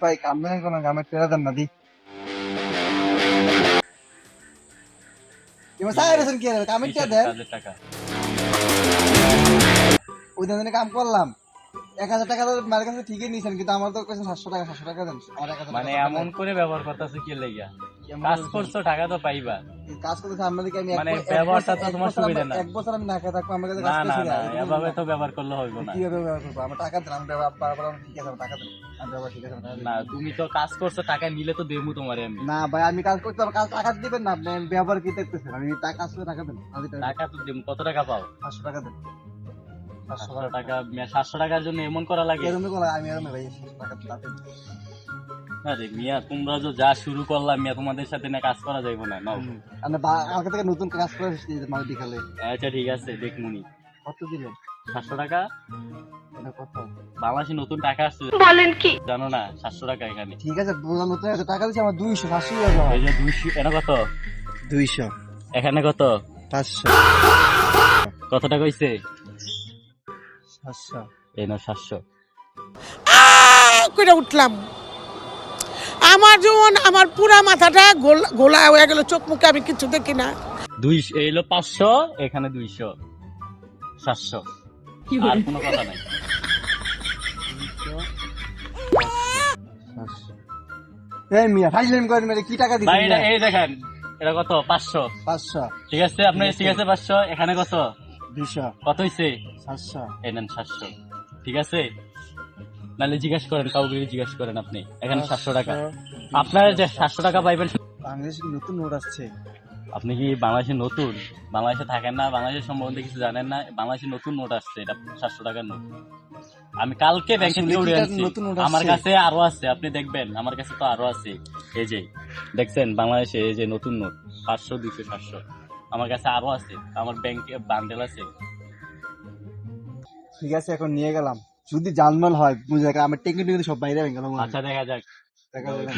ভাই কাম নেই কোনো কামের টেরা দেন না দি এবার সাহেব আছেন কি কামের টেরা দেন কাজের টাকা ওই দিন কাম করলাম 1000 টাকা তো মার কাছে ঠিকই নিয়েছেন কিন্তু আমার তো কইছেন 700 টাকা দেন আমার 1000 মানে এমন করে ব্যবহার করতেছে কি লাগিয়া কাজ করছো টাকা তো পাইবা কাজ করতে আপনাদেরকে আমি মানে ব্যবহারটা তো তোমার সুবিধা না এক বছর আমি না খেয়ে থাকবো আমার কাছে না কাজ না করছি না এভাবে তো ব্যবহার করলে হইব না কিভাবে ব্যবহার করবো আমার টাকা দেন আমি ব্যবহার বারবার ঠিক আছে টাকা দেন আমি ব্যবহার ঠিক আছে না তুমি তো কাজ করছো টাকা নিলে তো দেবো তোমারে আমি না ভাই আমি কাজ করতে কাজ টাকা দিবেন না আপনি আমি ব্যবহার কি দেখতেছেন আমি টাকা আসলে টাকা দেন টাকা তো দেবো কত টাকা পাও 500 টাকা দেন 700 টাকা 700 টাকার জন্য এমন করা লাগে এরকম করে আমি এরকম ভাই 700 টাকা দিন আরে মিয়া তোমরা তো যা শুরু করলাম মিয়া তোমাদের সাথে না কাজ করা যাইবো না নাও আমি আগে থেকে নতুন কাজ করে এসেছি মানে দেখালে আচ্ছা ঠিক আছে দেখমুনি কত দিলেন 700 টাকা এটা কত বাংলাদেশে নতুন টাকা আসছে বলেন কি জানো না 700 টাকা এখানে ঠিক আছে বললাম নতুন একটা টাকা দিচ্ছি আমার 200 500 টাকা এই যে 200 এটা কত 200 এখানে কত 500 কত টাকা হইছে 700 এই নাও 700 করে উঠলাম আমার যেমন আমার পুরা মাথাটা গোলা হয়ে গেল চোখ মুখে আমি কিছু দেখি না 200 এই হলো 500 এখানে 200 700 আর কোনো কথা নাই এই মিয়া ফাইজলাম করেন মানে কি টাকা ভাই দিছেন এটা এই দেখেন এটা কত 500 500 ঠিক আছে আপনি ঠিক আছে 500 এখানে কত 200 কত হইছে 700 এই নেন 700 ঠিক আছে নালে জিজ্ঞাসা করেন কাউকে জিজ্ঞাসা করেন আপনি এখানে 700 টাকা আপনার যে 700 টাকা পাইবেন বাংলাদেশে কি নতুন নোট আসছে আপনি কি বাংলাদেশে নতুন বাংলাদেশে থাকেন না বাংলাদেশের সম্বন্ধে কিছু জানেন না বাংলাদেশে নতুন নোট আসছে এটা 700 টাকার নোট আমি কালকে ব্যাংকে আসলে দিয়ে উড়ে কি আনছি নতুন নোট আমার আসছে? কাছে আরো আছে আপনি দেখবেন আমার কাছে তো আরো আছে এই যে দেখছেন বাংলাদেশে এই যে নতুন নোট 500 200 700 আমার কাছে আরো আছে আমার ব্যাংকে বান্ডেল আছে ঠিক আছে এখন নিয়ে গেলাম যদি জানমাল হয় বুঝে আমার টেকনিক সব বাইরে গেল আচ্ছা দেখা যাক দেখা যাবে